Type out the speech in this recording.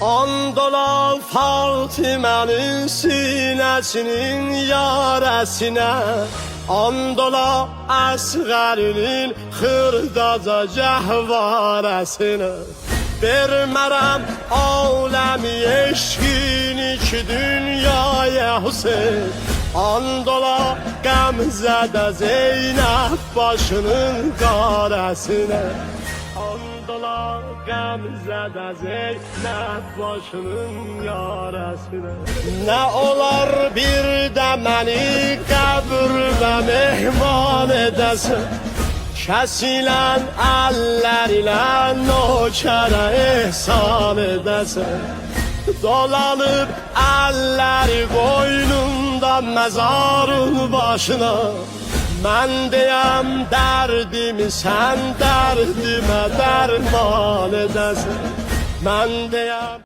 Andola Fatime'nin sinesinin yaresine, andola Əsgərinin xırdaca cəhvaresine. Vermərəm aləmi eşqini ki dünyaya Hüseyin, andola Qəmzədə Zeynəb başının qarəsine. Andola Qəmzədə Zeynəb başının yarəsine. Nə olar bir də məni qəbrdə mehman edəsən, kəsilən əllər ilə nökərə ehsan edəsən. Dolanıb əlləri qoynunda məzarın başına, mən deyəm dərdimi sən dərdimə dərman edəsən. Mən deyəm